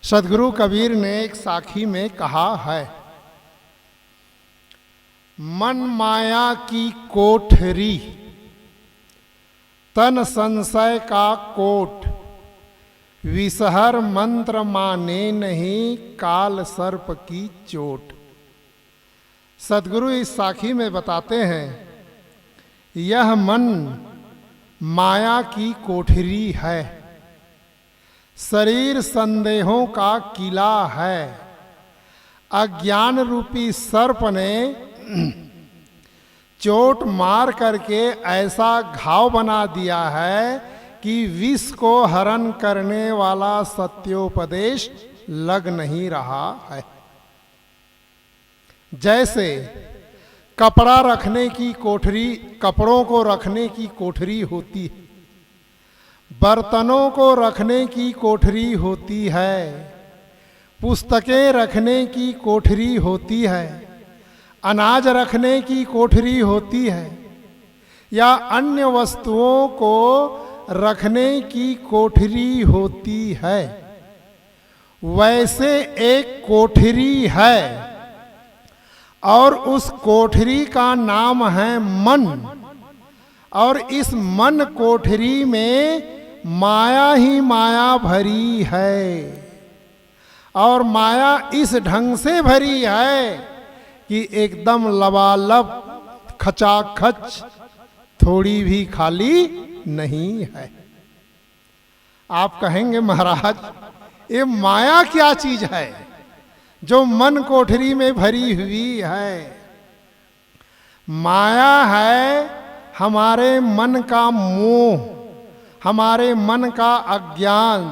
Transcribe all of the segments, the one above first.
सदगुरु कबीर ने एक साखी में कहा है, मन माया की कोठरी, तन संशय का कोट, विषहर मंत्र माने नहीं, काल सर्प की चोट। सदगुरु इस साखी में बताते हैं, यह मन माया की कोठरी है, शरीर संदेहों का किला है। अज्ञान रूपी सर्प ने चोट मार करके ऐसा घाव बना दिया है कि विष को हरण करने वाला सत्योपदेश लग नहीं रहा है। जैसे कपड़ा रखने की कोठरी, कपड़ों को रखने की कोठरी होती है, बर्तनों को रखने की कोठरी होती है, पुस्तकें रखने की कोठरी होती है, अनाज रखने की कोठरी होती है, या अन्य वस्तुओं को रखने की कोठरी होती है। वैसे एक कोठरी है और उस कोठरी का नाम है मन। और इस मन कोठरी में माया ही माया भरी है, और माया इस ढंग से भरी है कि एकदम लबालब खचाखच, थोड़ी भी खाली नहीं है। आप कहेंगे महाराज ये माया क्या चीज है जो मन कोठरी में भरी हुई है? माया है हमारे मन का मोह, हमारे मन का अज्ञान।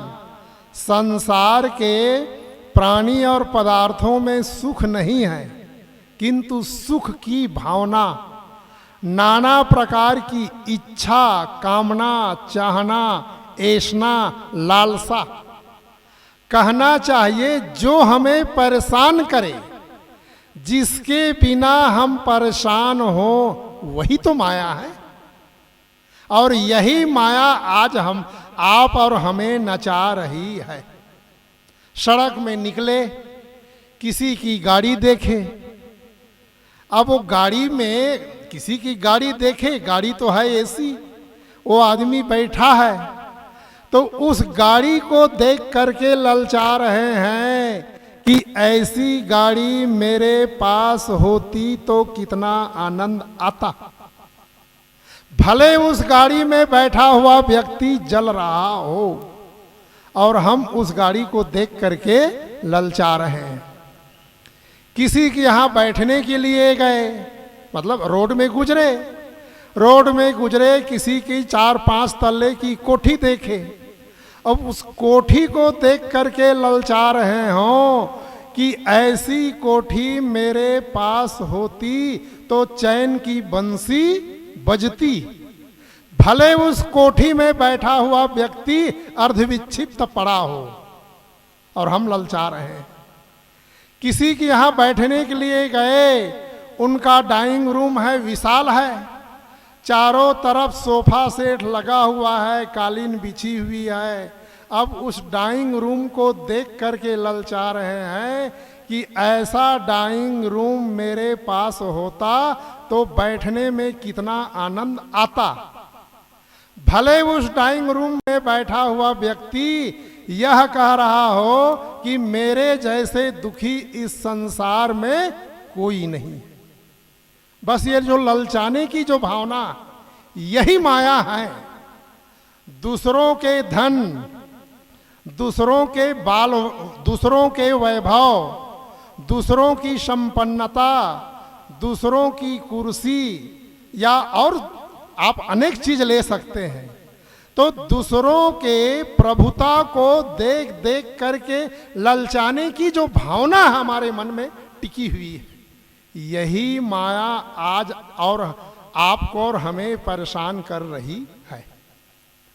संसार के प्राणी और पदार्थों में सुख नहीं है, किंतु सुख की भावना, नाना प्रकार की इच्छा, कामना, चाहना, ऐशना, लालसा। कहना चाहिए जो हमें परेशान करे, जिसके बिना हम परेशान हो, वही तो माया है। और यही माया आज हम, आप और हमें नचा रही है। सड़क में निकले, किसी की गाड़ी देखे, अब वो गाड़ी में किसी की गाड़ी देखे, गाड़ी तो है एसी, वो आदमी बैठा है, तो उस गाड़ी को देख करके ललचा रहे हैं कि ऐसी गाड़ी मेरे पास होती तो कितना आनंद आता। भले उस गाड़ी में बैठा हुआ व्यक्ति जल रहा हो और हम उस गाड़ी को देख करके ललचा रहे हैं। किसी के यहाँ बैठने के लिए गए, मतलब रोड में गुजरे, किसी की 4-5 तल्ले की कोठी देखे, अब उस कोठी को देख करके ललचा रहे हो कि ऐसी कोठी मेरे पास होती तो चैन की बंसी बजती। भले उस कोठी में बैठा हुआ व्यक्ति अर्धविक्षिप्त पड़ा हो और हम ललचा रहे हैं। किसी के यहाँ बैठने के लिए गए, उनका डाइनिंग रूम है, विशाल है, चारों तरफ सोफा सेट लगा हुआ है, कालीन बिछी हुई है। अब उस डाइनिंग रूम को देख करके ललचा रहे हैं कि ऐसा डाइनिंग रूम मेरे पास होता तो बैठने में कितना आनंद आता। भले उस डाइनिंग रूम में बैठा हुआ व्यक्ति यह कह रहा हो कि मेरे जैसे दुखी इस संसार में कोई नहीं। बस ये जो ललचाने की जो भावना, यही माया है। दूसरों के धन, दूसरों के बाल, दूसरों के वैभव, दूसरों की संपन्नता, दूसरों की कुर्सी, या और आप अनेक चीज ले सकते हैं, तो दूसरों के प्रभुता को देख देख करके ललचाने की जो भावना हमारे मन में टिकी हुई है, यही माया आज और आपको और हमें परेशान कर रही है,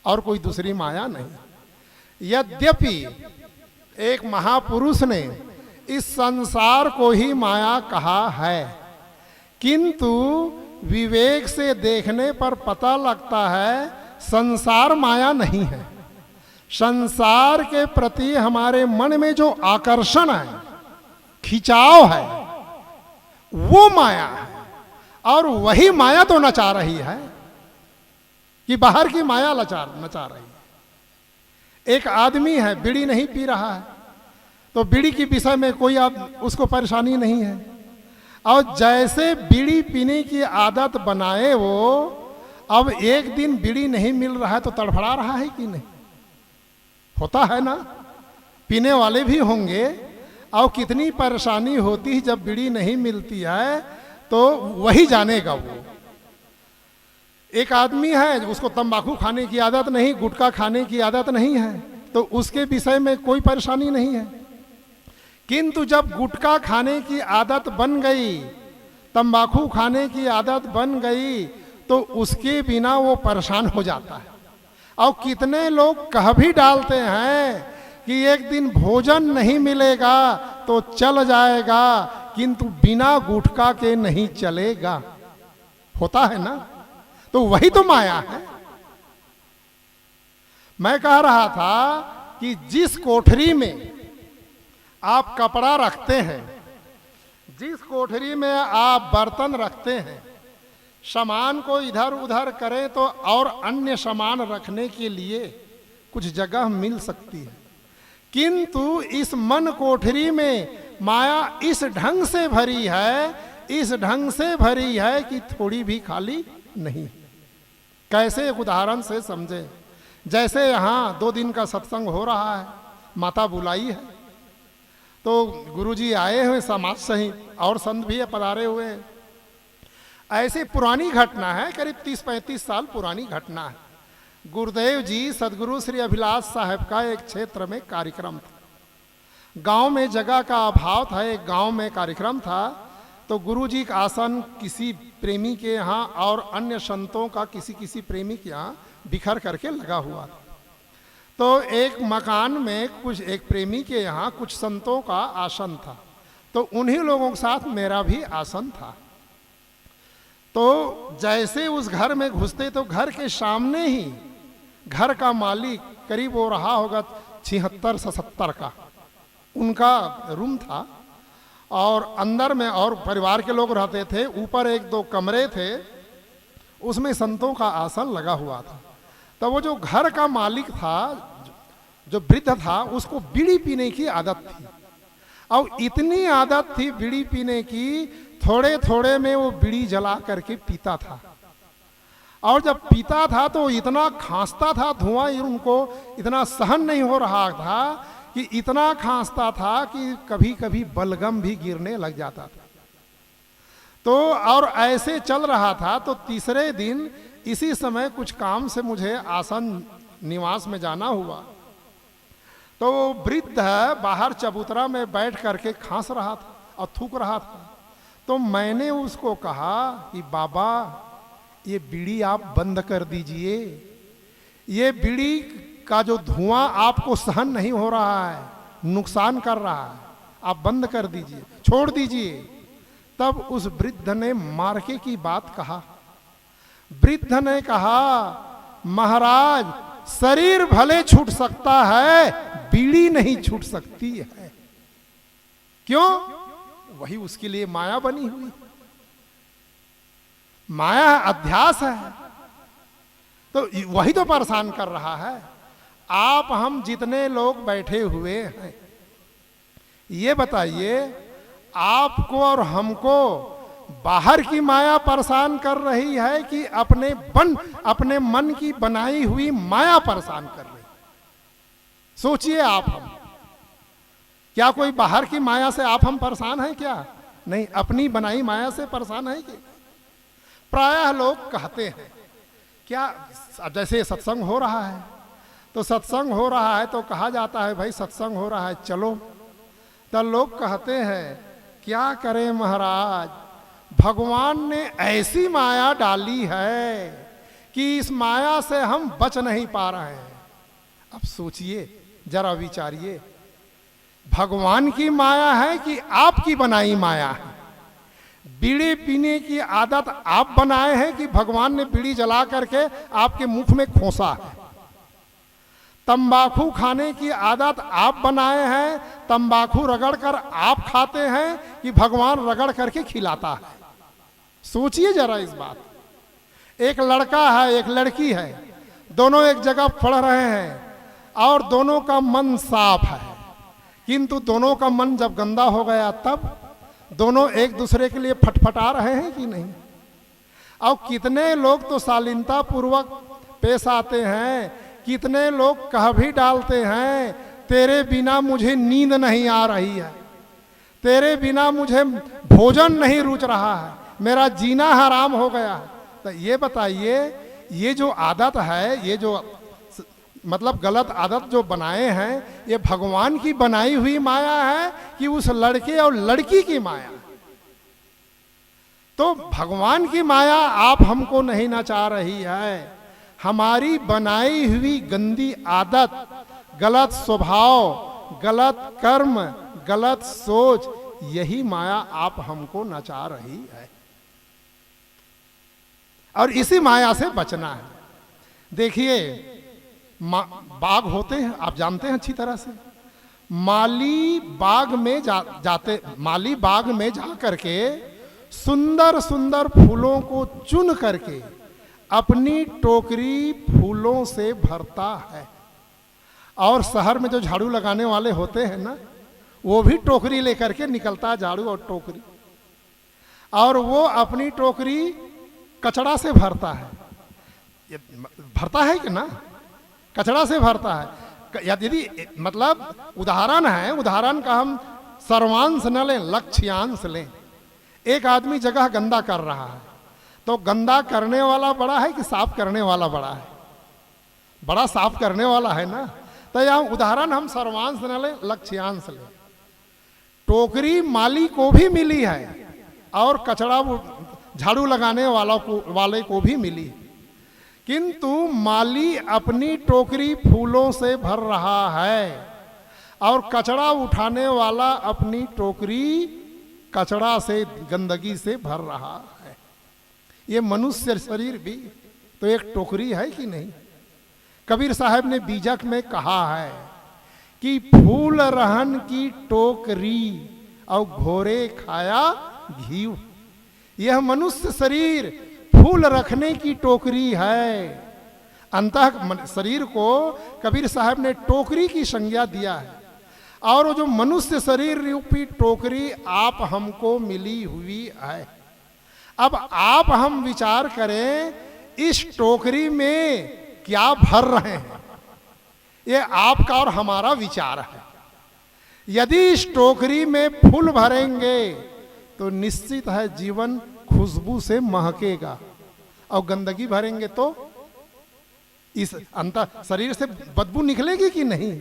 और कोई दूसरी माया नहीं। यद्यपि एक महापुरुष ने इस संसार को ही माया कहा है, किंतु विवेक से देखने पर पता लगता है संसार माया नहीं है। संसार के प्रति हमारे मन में जो आकर्षण है, खिंचाव है, वो माया है। और वही माया तो नचा रही है कि बाहर की माया नचा रही है। एक आदमी है, बीड़ी नहीं पी रहा है, तो बीड़ी के विषय में कोई उसको परेशानी नहीं है। और जैसे बीड़ी पीने की आदत बनाए वो, अब एक दिन बीड़ी नहीं मिल रहा है तो तड़फड़ा रहा है कि नहीं? होता है ना, पीने वाले भी होंगे। और कितनी परेशानी होती है जब बीड़ी नहीं मिलती है, तो वही जानेगा वो। एक आदमी है, उसको तंबाकू खाने की आदत नहीं, गुटखा खाने की आदत नहीं है, तो उसके विषय में कोई परेशानी नहीं है। किंतु जब गुटखा खाने की आदत बन गई, तंबाकू खाने की आदत बन गई, तो उसके बिना वो परेशान हो जाता है। और कितने लोग कह भी डालते हैं कि एक दिन भोजन नहीं मिलेगा तो चल जाएगा, किंतु बिना गुटखा के नहीं चलेगा। होता है ना, तो वही तो माया है। मैं कह रहा था कि जिस कोठरी में आप कपड़ा रखते हैं, जिस कोठरी में आप बर्तन रखते हैं, सामान को इधर उधर करें तो और अन्य सामान रखने के लिए कुछ जगह मिल सकती है। किंतु इस मन कोठरी में माया इस ढंग से भरी है, इस ढंग से भरी है कि थोड़ी भी खाली नहीं। कैसे एक उदाहरण से समझे। जैसे यहाँ 2 दिन का सत्संग हो रहा है, माता बुलाई है, तो गुरुजी आए हुए, समाज सहित और संत भी पधारे हुए हैं। ऐसी पुरानी घटना है, करीब 30-35 साल पुरानी घटना है। गुरुदेव जी सदगुरु श्री अभिलाष साहब का एक क्षेत्र में कार्यक्रम था। गांव में जगह का अभाव था, एक गांव में कार्यक्रम था, तो गुरुजी का आसन किसी प्रेमी के यहाँ और अन्य संतों का किसी प्रेमी के यहाँ बिखर करके लगा हुआ था। तो एक मकान में कुछ एक प्रेमी के यहाँ कुछ संतों का आसन था, तो उन्हीं लोगों के साथ मेरा भी आसन था। तो जैसे उस घर में घुसते तो घर के सामने ही घर का मालिक, करीब वो रहा होगा 76-77 का, उनका रूम था। और अंदर में और परिवार के लोग रहते थे, ऊपर 1-2 कमरे थे, उसमें संतों का आसन लगा हुआ था। तो वो जो घर का मालिक था, जो वृद्ध था, उसको बीड़ी पीने की आदत थी। और इतनी आदत थी बीड़ी पीने की, थोड़े थोड़े में वो बीड़ी जला करके पीता था। और जब पीता था तो इतना खांसता था, धुआं उनको इतना सहन नहीं हो रहा था कि इतना खांसता था कि कभी कभी बलगम भी गिरने लग जाता था। तो और ऐसे चल रहा था। तो तीसरे दिन इसी समय कुछ काम से मुझे आसन निवास में जाना हुआ, तो वृद्ध बाहर चबूतरा में बैठ करके खांस रहा था और थूक रहा था। तो मैंने उसको कहा कि बाबा, ये बीड़ी आप बंद कर दीजिए, ये बीड़ी का जो धुआं आपको सहन नहीं हो रहा है, नुकसान कर रहा है, आप बंद कर दीजिए, छोड़ दीजिए। तब उस वृद्ध ने मार्के की बात कहा। वृद्ध ने कहा, महाराज, शरीर भले छूट सकता है, बीड़ी नहीं छूट सकती है। क्यों? वही उसके लिए माया बनी हुई। माया अध्यास है, तो वही तो परेशान कर रहा है। आप हम जितने लोग बैठे हुए हैं, ये बताइए, आपको और हमको बाहर की माया परेशान कर रही है कि अपने मन की बनाई हुई माया परेशान कर रही? सोचिए आप हम, क्या कोई बाहर की माया से आप हम परेशान हैं क्या? नहीं, अपनी बनाई माया से परेशान है कि? प्रायः लोग कहते हैं, क्या जैसे सत्संग हो रहा है, तो सत्संग हो रहा है तो कहा जाता है भाई सत्संग हो रहा है चलो। तो लोग कहते हैं, क्या करें महाराज, भगवान ने ऐसी माया डाली है कि इस माया से हम बच नहीं पा रहे हैं। अब सोचिए, जरा विचारिए, भगवान की माया है कि आपकी बनाई माया है? बीड़ी पीने की आदत आप बनाए हैं कि भगवान ने बीड़ी जला करके आपके मुख में खोसा है? तंबाकू खाने की आदत आप बनाए हैं, तंबाकू रगड़ कर आप खाते हैं कि भगवान रगड़ करके खिलाता है? सोचिए जरा इस बात। एक लड़का है, एक लड़की है, दोनों एक जगह पढ़ रहे हैं और दोनों का मन साफ है, किंतु दोनों का मन जब गंदा हो गया तब दोनों एक दूसरे के लिए फटफटा रहे हैं कि नहीं? और कितने लोग तो शालीनता पूर्वक पेश आते हैं, कितने लोग कह भी डालते हैं, तेरे बिना मुझे नींद नहीं आ रही है, तेरे बिना मुझे भोजन नहीं रुच रहा है, मेरा जीना हराम हो गया है। तो ये बताइए, ये जो आदत है, ये जो मतलब गलत आदत जो बनाए हैं, ये भगवान की बनाई हुई माया है कि उस लड़के और लड़की की माया? तो भगवान की माया आप हमको नहीं नचा रही है, हमारी बनाई हुई गंदी आदत, गलत स्वभाव, गलत कर्म, गलत सोच, यही माया आप हमको नचा रही है और इसी माया से बचना है। देखिए, बाग होते हैं, आप जानते हैं अच्छी तरह से। माली बाग में माली बाग में जा करके सुंदर सुंदर फूलों को चुन करके अपनी टोकरी फूलों से भरता है। और शहर में जो झाड़ू लगाने वाले होते हैं ना, वो भी टोकरी लेकर के निकलता है, झाड़ू और टोकरी, और वो अपनी टोकरी कचड़ा से भरता है। भरता है कि ना? कचड़ा से भरता है। यदि मतलब उदाहरण है, उदाहरण का हम सर्वांश न लें, लक्ष्यांश लें। एक आदमी जगह गंदा कर रहा है, तो गंदा करने वाला बड़ा है कि साफ करने वाला बड़ा है? बड़ा साफ करने वाला है ना। तो यहाँ उदाहरण हम सर्वांश न लें, लक्ष्यांश लें। टोकरी माली को भी मिली है और कचड़ा झाड़ू लगाने वाले को भी मिली, किंतु माली अपनी टोकरी फूलों से भर रहा है और कचड़ा उठाने वाला अपनी टोकरी कचड़ा से, गंदगी से भर रहा है। ये मनुष्य शरीर भी तो एक टोकरी है कि नहीं? कबीर साहब ने बीजक में कहा है कि फूल रहन की टोकरी और घोरे खाया घी। यह मनुष्य शरीर फूल रखने की टोकरी है। अंतः शरीर को कबीर साहब ने टोकरी की संज्ञा दिया है, और वो जो मनुष्य शरीर रूपी टोकरी आप हमको मिली हुई है। अब आप हम विचार करें, इस टोकरी में क्या भर रहे हैं? ये आपका और हमारा विचार है। यदि इस टोकरी में फूल भरेंगे तो निश्चित है जीवन खुशबू से महकेगा, और गंदगी भरेंगे तो इस अंतर शरीर से बदबू निकलेगी कि नहीं?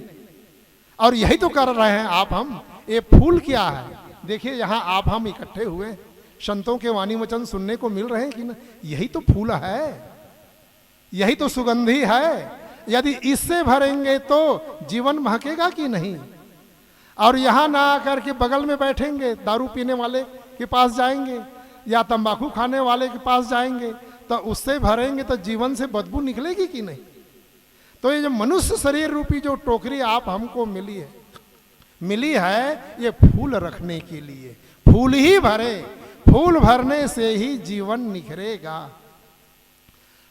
और यही तो कर रहे हैं आप हम। ये फूल क्या है? देखिए, यहाँ आप हम इकट्ठे हुए, संतों के वाणी वचन सुनने को मिल रहे हैं कि ना? यही तो फूल है, यही तो सुगंधी है। यदि इससे भरेंगे तो जीवन महकेगा कि नहीं? और यहाँ ना आकर के बगल में बैठेंगे, दारू पीने वाले के पास जाएंगे या तंबाकू खाने वाले के पास जाएंगे, तो उससे भरेंगे तो जीवन से बदबू निकलेगी कि नहीं? तो ये जो मनुष्य शरीर रूपी जो टोकरी आप हमको मिली है, ये फूल रखने के लिए। फूल ही भरे, फूल भरने से ही जीवन निखरेगा।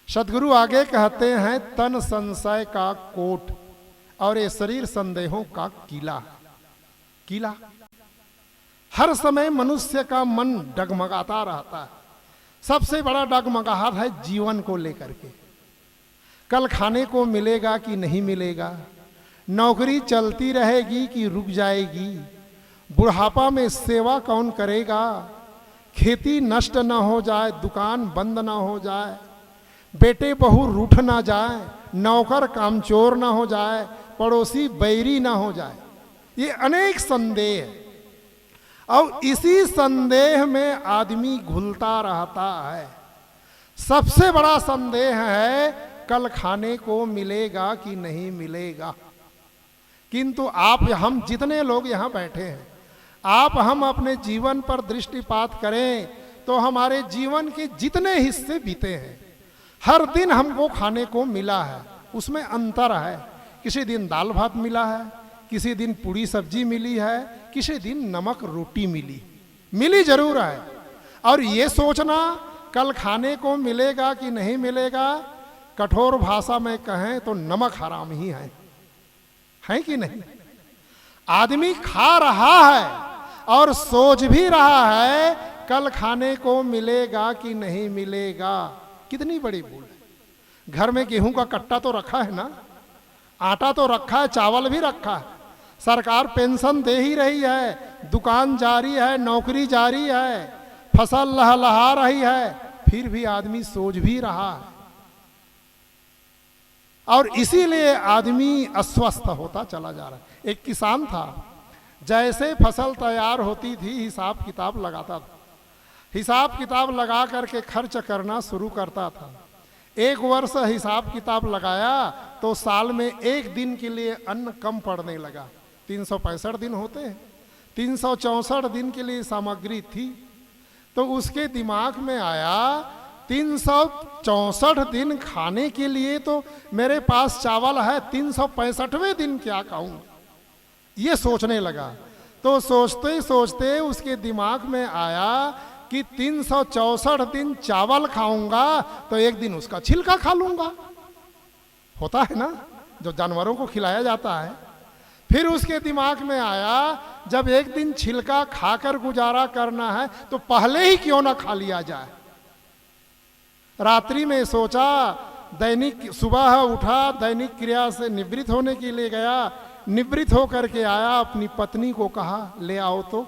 सदगुरु आगे कहते हैं, तन संशय का कोट और ये शरीर संदेहों का किला। हर समय मनुष्य का मन डगमगाता रहता है। सबसे बड़ा डगमगाहट है जीवन को लेकर के। कल खाने को मिलेगा कि नहीं मिलेगा, नौकरी चलती रहेगी कि रुक जाएगी, बुढ़ापा में सेवा कौन करेगा, खेती नष्ट न हो जाए, दुकान बंद न हो जाए, बेटे बहू रूठ ना जाए, नौकर कामचोर ना हो जाए, पड़ोसी बैरी ना हो जाए। ये अनेक संदेह है, और इसी संदेह में आदमी घुलता रहता है। सबसे बड़ा संदेह है कल खाने को मिलेगा कि नहीं मिलेगा। किंतु आप हम जितने लोग यहाँ बैठे हैं, आप हम अपने जीवन पर दृष्टिपात करें तो हमारे जीवन के जितने हिस्से बीते हैं, हर दिन हमको खाने को मिला है, उसमें अंतर है। किसी दिन दाल भात मिला है, किसी दिन पूरी सब्जी मिली है, किसी दिन नमक रोटी मिली जरूर है। और ये सोचना कल खाने को मिलेगा कि नहीं मिलेगा, कठोर भाषा में कहें तो नमक हराम ही है कि नहीं। आदमी खा रहा है और सोच भी रहा है कल खाने को मिलेगा कि नहीं मिलेगा। कितनी बड़ी भूल है। घर में गेहूं का कट्टा तो रखा है ना, आटा तो रखा है, चावल भी रखा है, सरकार पेंशन दे ही रही है, दुकान जारी है, नौकरी जारी है, फसल लहलहा रही है, फिर भी आदमी सोच भी रहा है। और इसीलिए आदमी अस्वस्थ होता चला जा रहा है। एक किसान था, जैसे फसल तैयार होती थी हिसाब किताब लगाता था, हिसाब किताब लगा करके खर्च करना शुरू करता था। एक वर्ष हिसाब किताब लगाया तो साल में एक दिन के लिए अन्न कम पड़ने लगा। 365 दिन होते हैं, 364 दिन के लिए सामग्री थी। तो उसके दिमाग में आया 364 दिन खाने के लिए तो मेरे पास चावल है, 365वें दिन क्या खाऊं, ये सोचने लगा। तो सोचते सोचते उसके दिमाग में आया कि 364 दिन चावल खाऊंगा तो एक दिन उसका छिलका खा लूंगा। होता है ना, जो जानवरों को खिलाया जाता है। फिर उसके दिमाग में आया जब एक दिन छिलका खाकर गुजारा करना है तो पहले ही क्यों ना खा लिया जाए। रात्रि में सोचा, दैनिक सुबह उठा, दैनिक क्रिया से निवृत्त होने के लिए गया, निवृत्त होकर के आया, अपनी पत्नी को कहा ले आओ। तो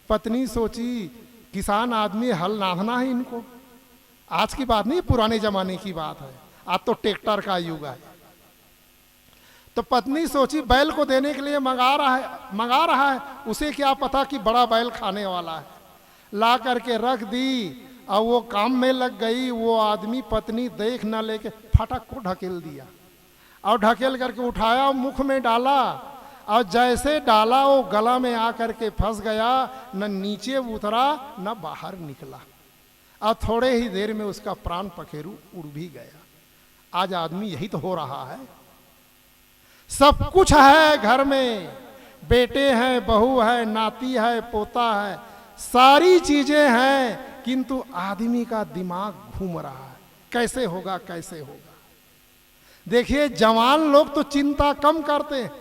पत्नी सोची किसान आदमी, हल नाधना है इनको। आज की बात नहीं, पुराने जमाने की बात है, आज तो ट्रैक्टर का युग है। तो पत्नी सोची बैल को देने के लिए मंगा रहा है, उसे क्या पता कि बड़ा बैल खाने वाला है। ला करके रख दी और वो काम में लग गई। वो आदमी पत्नी देख न लेके फटक को ढकेल दिया और ढकेल करके उठाया, मुख में डाला और जैसे डाला वो गला में आकर के फंस गया, न नीचे उतरा न बाहर निकला और थोड़े ही देर में उसका प्राण पखेरु उड़ भी गया। आज आदमी यही तो हो रहा है। सब कुछ है घर में, बेटे हैं, बहू है, नाती है, पोता है, सारी चीजें हैं, किंतु आदमी का दिमाग घूम रहा है कैसे होगा कैसे होगा। देखिए जवान लोग तो चिंता कम करते हैं,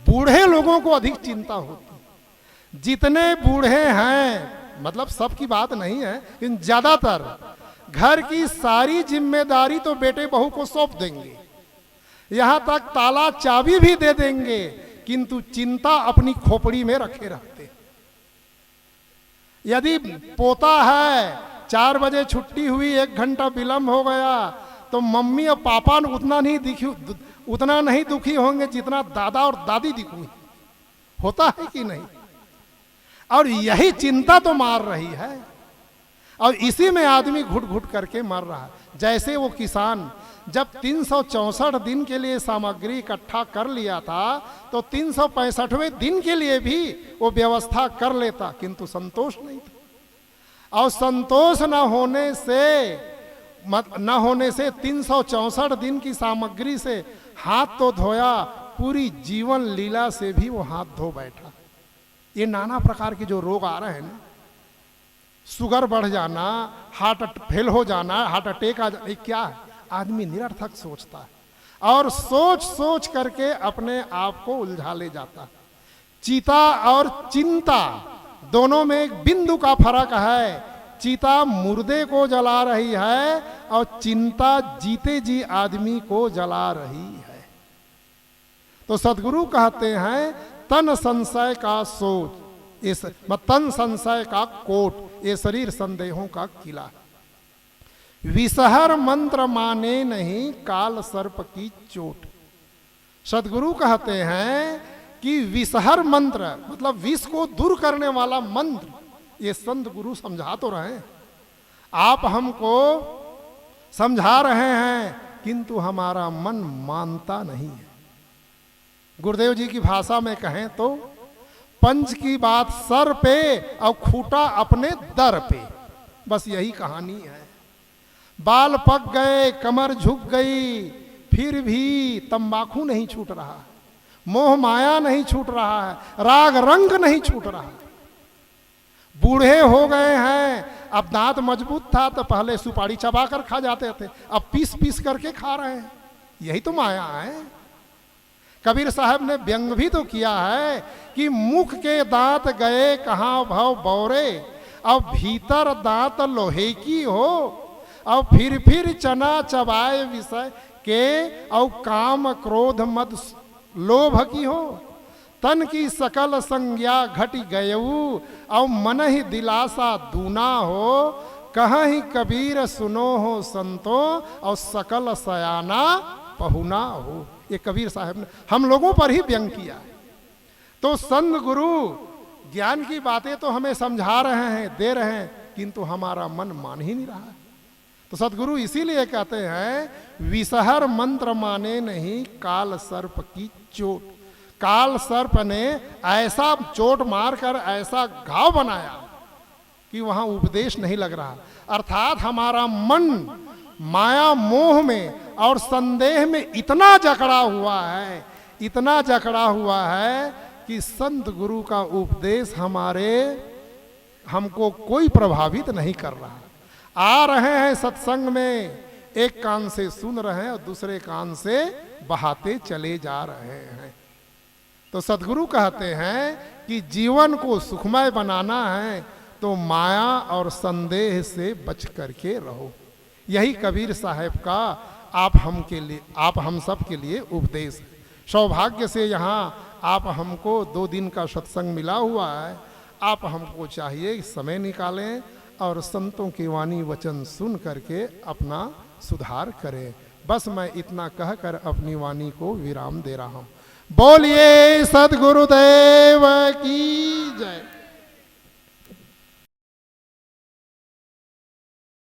बूढ़े लोगों को अधिक चिंता होती है। जितने बूढ़े हैं, मतलब सबकी बात नहीं है, लेकिन ज्यादातर घर की सारी जिम्मेदारी तो बेटे बहू को सौंप देंगे, यहां तक ताला चाबी भी दे देंगे, किंतु चिंता अपनी खोपड़ी में रखे रहते। यदि पोता है, 4 बजे छुट्टी हुई, 1 घंटा विलंब हो गया, तो मम्मी और पापा उतना नहीं दुखी होंगे जितना दादा और दादी दुखी। होता है कि नहीं। और यही चिंता तो मार रही है और इसी में आदमी घुट घुट करके मर रहा है। जैसे वो किसान जब 364 दिन के लिए सामग्री इकट्ठा कर लिया था तो 365वें दिन के लिए भी वो व्यवस्था कर लेता, किंतु संतोष नहीं था। और संतोष न होने से 364 दिन की सामग्री से हाथ तो धोया, पूरी जीवन लीला से भी वो हाथ धो बैठा। ये नाना प्रकार के जो रोग आ रहे हैं ना, शुगर बढ़ जाना, हार्ट फेल हो जाना, हार्ट अटैक आ जाना, क्या है? आदमी निरर्थक सोचता है और सोच सोच करके अपने आप को उलझा ले जाता है। चीता और चिंता दोनों में एक बिंदु का फर्क है। चीता मुर्दे को जला रही है और चिंता जीते जी आदमी को जला रही है। तो सद्गुरु कहते हैं तन संशय का सोच, तन संशय का कोट, ये शरीर संदेहों का किला। विषहर मंत्र माने नहीं काल सर्प की चोट। सद्गुरु कहते हैं कि विषहर मंत्र मतलब विष को दूर करने वाला मंत्र, ये संत गुरु समझा तो रहे हैं, आप हमको समझा रहे हैं, किंतु हमारा मन मानता नहीं है। गुरुदेव जी की भाषा में कहें तो पंच की बात सर पे और खूटा अपने दर पे, बस यही कहानी है। बाल पक गए, कमर झुक गई, फिर भी तंबाकू नहीं छूट रहा, मोह माया नहीं छूट रहा है, राग रंग नहीं छूट रहा। बूढ़े हो गए हैं, अब दांत मजबूत था तो पहले सुपारी चबा कर खा जाते थे, अब पीस पीस करके खा रहे हैं। यही तो माया है। कबीर साहब ने व्यंग भी तो किया है कि मुख के दांत गए कहाँ भव बौरे, अब भीतर दांत लोहे की हो, अब फिर चना चबाए विषय के, और काम क्रोध मद लोभ की हो। तन की सकल संज्ञा घट गयऊ, और मन ही दिलासा दूना हो, कहीं कबीर सुनो हो संतो, और सकल सयाना पहुना हो। ये कबीर साहब ने हम लोगों पर ही व्यंग किया। तो संत गुरु ज्ञान की बातें तो हमें समझा रहे हैं, दे रहे हैं, किंतु हमारा मन मान ही नहीं रहा है। तो सतगुरु इसीलिए कहते हैं विषहर मंत्र माने नहीं काल सर्प की चोट। काल सर्प ने ऐसा चोट मारकर ऐसा घाव बनाया कि वहां उपदेश नहीं लग रहा। अर्थात हमारा मन माया मोह में और संदेह में इतना जकड़ा हुआ है, इतना जकड़ा हुआ है कि संत गुरु का उपदेश हमको कोई प्रभावित नहीं कर रहा। आ रहे हैं सत्संग में, एक कान से सुन रहे हैं और दूसरे कान से बहाते चले जा रहे हैं। तो सतगुरु कहते हैं कि जीवन को सुखमय बनाना है तो माया और संदेह से बच करके रहो। यही कबीर साहब का आप हम सब के लिए उपदेश है। सौभाग्य से यहाँ आप हमको 2 दिन का सत्संग मिला हुआ है। आप हमको चाहिए समय निकालें और संतों की वाणी वचन सुन करके अपना सुधार करें। बस मैं इतना कहकर अपनी वाणी को विराम दे रहा हूँ। बोलिए सद्गुरुदेव की जय।